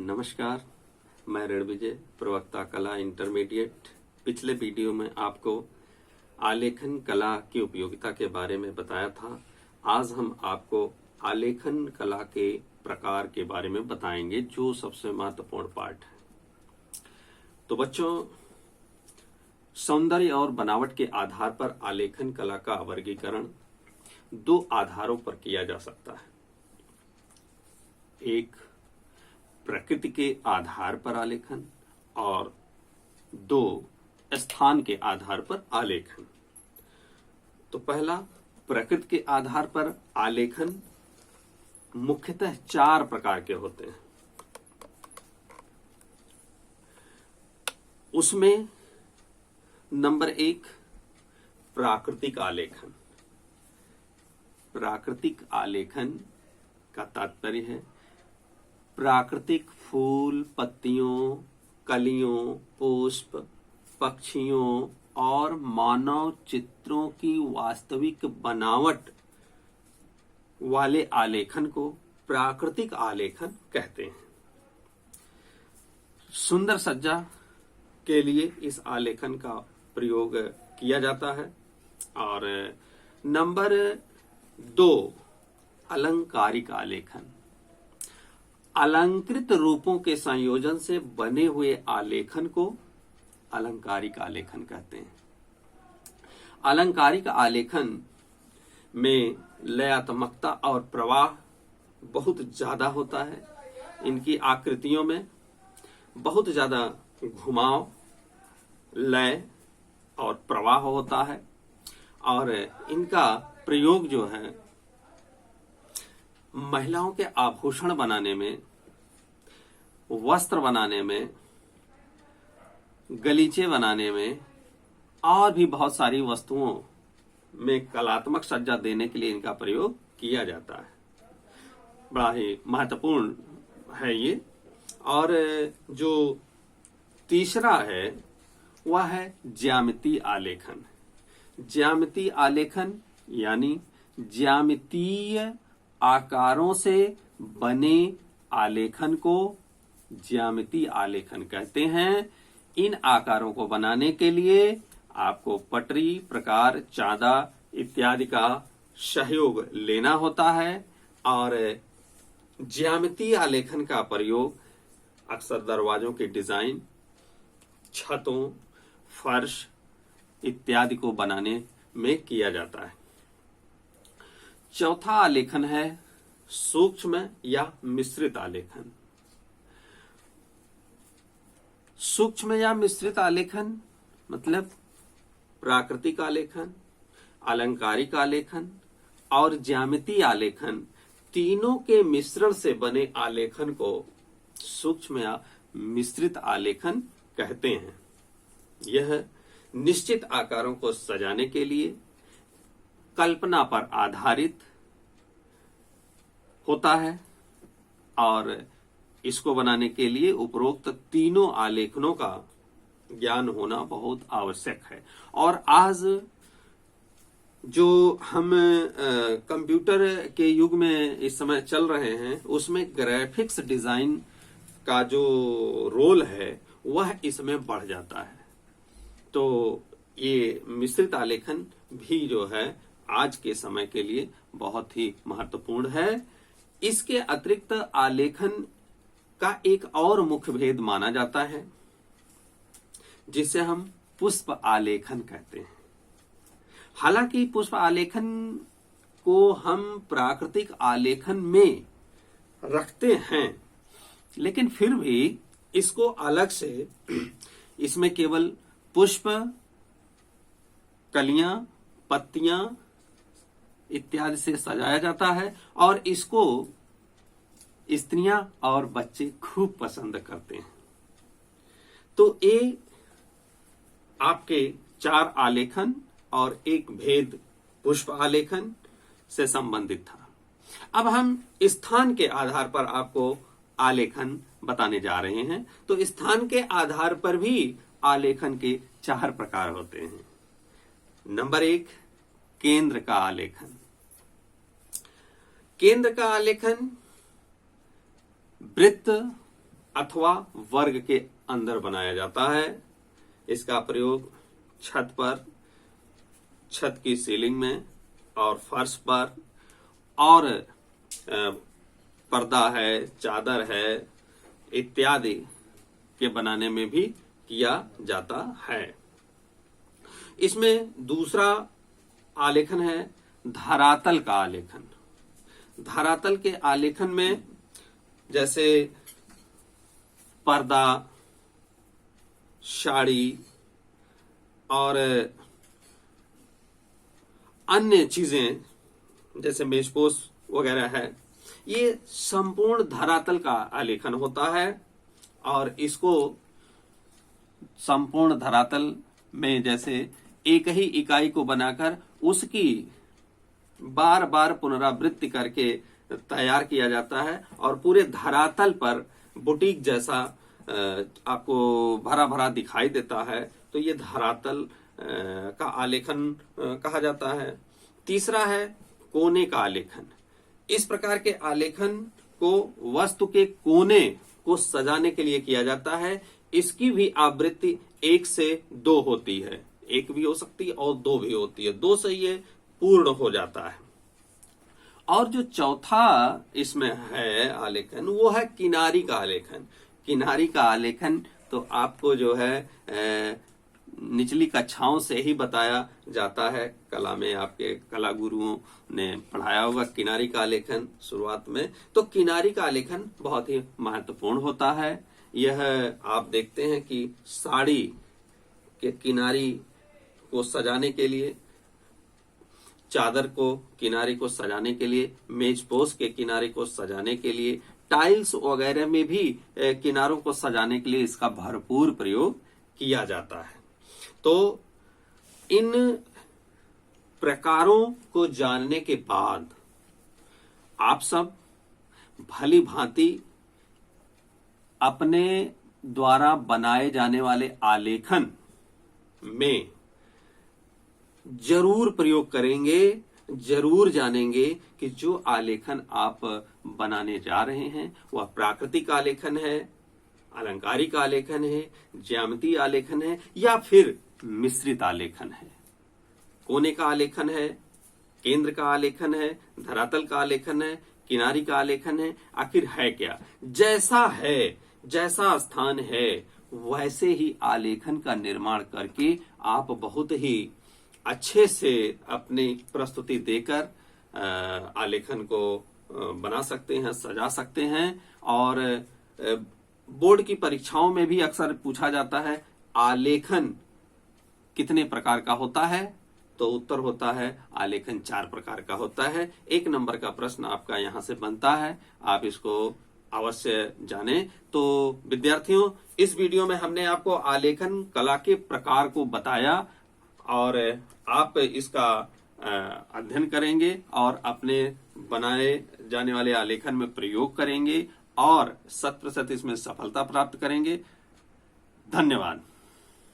नमस्कार, मैं रणविजय, प्रवक्ता कला इंटरमीडिएट। पिछले वीडियो में आपको आलेखन कला की उपयोगिता के बारे में बताया था। आज हम आपको आलेखन कला के प्रकार के बारे में बताएंगे, जो सबसे महत्वपूर्ण पार्ट है। तो बच्चों, सौंदर्य और बनावट के आधार पर आलेखन कला का वर्गीकरण दो आधारों पर किया जा सकता है। एक, प्रकृति के आधार पर आलेखन, और दो, स्थान के आधार पर आलेखन। तो पहला, प्रकृति के आधार पर आलेखन मुख्यतः चार प्रकार के होते हैं। उसमें नंबर एक, प्राकृतिक आलेखन। प्राकृतिक आलेखन का तात्पर्य है प्राकृतिक फूल, पत्तियों, कलियों, पुष्प, पक्षियों और मानव चित्रों की वास्तविक बनावट वाले आलेखन को प्राकृतिक आलेखन कहते हैं। सुंदर सज्जा के लिए इस आलेखन का प्रयोग किया जाता है। और नंबर दो, अलंकारिक आलेखन। अलंकृत रूपों के संयोजन से बने हुए आलेखन को अलंकारिक आलेखन कहते हैं। अलंकारिक आलेखन में लयात्मकता और प्रवाह बहुत ज्यादा होता है। इनकी आकृतियों में बहुत ज्यादा घुमाव, लय और प्रवाह होता है। और इनका प्रयोग जो है महिलाओं के आभूषण बनाने में, वस्त्र बनाने में, गलीचे बनाने में और भी बहुत सारी वस्तुओं में कलात्मक सज्जा देने के लिए इनका प्रयोग किया जाता है। बड़ा ही महत्वपूर्ण है ये। और जो तीसरा है वह है ज्यामितीय आलेखन। ज्यामितीय आलेखन यानी ज्यामितीय आकारों से बने आलेखन को ज्यामितीय आलेखन कहते हैं। इन आकारों को बनाने के लिए आपको पटरी, प्रकार, चांदा इत्यादि का सहयोग लेना होता है। और ज्यामितीय आलेखन का प्रयोग अक्सर दरवाजों के डिजाइन, छतों, फर्श इत्यादि को बनाने में किया जाता है। चौथा आलेखन है सूक्ष्म या मिश्रित आलेखन। सूक्ष्म या मिश्रित आलेखन मतलब प्राकृतिक आलेखन, अलंकारिक आलेखन और ज्यामितीय आलेखन तीनों के मिश्रण से बने आलेखन को सूक्ष्म या मिश्रित आलेखन कहते हैं। यह निश्चित आकारों को सजाने के लिए कल्पना पर आधारित होता है। और इसको बनाने के लिए उपरोक्त तीनों आलेखनों का ज्ञान होना बहुत आवश्यक है। और आज जो हम कंप्यूटर के युग में इस समय चल रहे हैं, उसमें ग्राफिक्स डिजाइन का जो रोल है वह इसमें बढ़ जाता है। तो ये मिश्रित आलेखन भी जो है आज के समय के लिए बहुत ही महत्वपूर्ण है। इसके अतिरिक्त आलेखन का एक और मुख्य भेद माना जाता है, जिसे हम पुष्प आलेखन कहते हैं। हालांकि पुष्प आलेखन को हम प्राकृतिक आलेखन में रखते हैं, लेकिन फिर भी इसको अलग से इसमें केवल पुष्प, कलियां, पत्तियां इत्यादि से सजाया जाता है। और इसको स्त्रियां और बच्चे खूब पसंद करते हैं। तो ये आपके चार आलेखन और एक भेद पुष्प आलेखन से संबंधित था। अब हम स्थान के आधार पर आपको आलेखन बताने जा रहे हैं। तो स्थान के आधार पर भी आलेखन के चार प्रकार होते हैं। नंबर एक, केंद्र का आलेखन। केंद्र का आलेखन वृत्त, अथवा वर्ग के अंदर बनाया जाता है। इसका प्रयोग छत पर, छत की सीलिंग में और फर्श पर और पर्दा है, चादर है इत्यादि के बनाने में भी किया जाता है। इसमें दूसरा आलेखन है धरातल का आलेखन। धरातल के आलेखन में जैसे पर्दा, साड़ी और अन्य चीजें जैसे मेजपोश वगैरह है, ये संपूर्ण धरातल का आलेखन होता है। और इसको संपूर्ण धरातल में जैसे एक ही इकाई को बनाकर उसकी बार बार पुनरावृत्ति करके तैयार किया जाता है और पूरे धरातल पर बुटीक जैसा आपको भरा भरा दिखाई देता है, तो ये धरातल का आलेखन कहा जाता है। तीसरा है कोने का आलेखन। इस प्रकार के आलेखन को वस्तु के कोने को सजाने के लिए किया जाता है। इसकी भी आवृत्ति 1 से 2 होती है, 1 भी हो सकती है और 2 भी होती है, 2 से ये पूर्ण हो जाता है। और जो चौथा इसमें है आलेखन, वो है किनारी का आलेखन। किनारी का आलेखन तो आपको जो है निचली कक्षाओं से ही बताया जाता है। कला में आपके कला गुरुओं ने पढ़ाया होगा किनारी का आलेखन शुरुआत में। तो किनारी का आलेखन बहुत ही महत्वपूर्ण होता है। यह आप देखते हैं कि साड़ी के किनारी को सजाने के लिए, चादर को किनारे को सजाने के लिए, मेजपोश के किनारे को सजाने के लिए, टाइल्स वगैरह में भी किनारों को सजाने के लिए इसका भरपूर प्रयोग किया जाता है। तो इन प्रकारों को जानने के बाद आप सब भली भांति अपने द्वारा बनाए जाने वाले आलेखन में जरूर प्रयोग करेंगे, जरूर जानेंगे कि जो आलेखन आप बनाने जा रहे हैं वह प्राकृतिक आलेखन है, अलंकारिक आलेखन है, ज्यामितीय आलेखन है या फिर मिश्रित आलेखन है। कोने का आलेखन है, केंद्र का आलेखन है, धरातल का आलेखन है, किनारी का आलेखन है, आखिर है क्या? जैसा है, जैसा स्थान है वैसे ही आलेखन का निर्माण करके आप बहुत ही अच्छे से अपनी प्रस्तुति देकर आलेखन को बना सकते हैं, सजा सकते हैं। और बोर्ड की परीक्षाओं में भी अक्सर पूछा जाता है आलेखन कितने प्रकार का होता है, तो उत्तर होता है आलेखन 4 प्रकार का होता है। 1 नंबर का प्रश्न आपका यहां से बनता है, आप इसको अवश्य जानें। तो विद्यार्थियों, इस वीडियो में हमने आपको आलेखन कला के प्रकार को बताया और आप इसका अध्ययन करेंगे और अपने बनाए जाने वाले आलेखन में प्रयोग करेंगे और 100% इसमें सफलता प्राप्त करेंगे। धन्यवाद।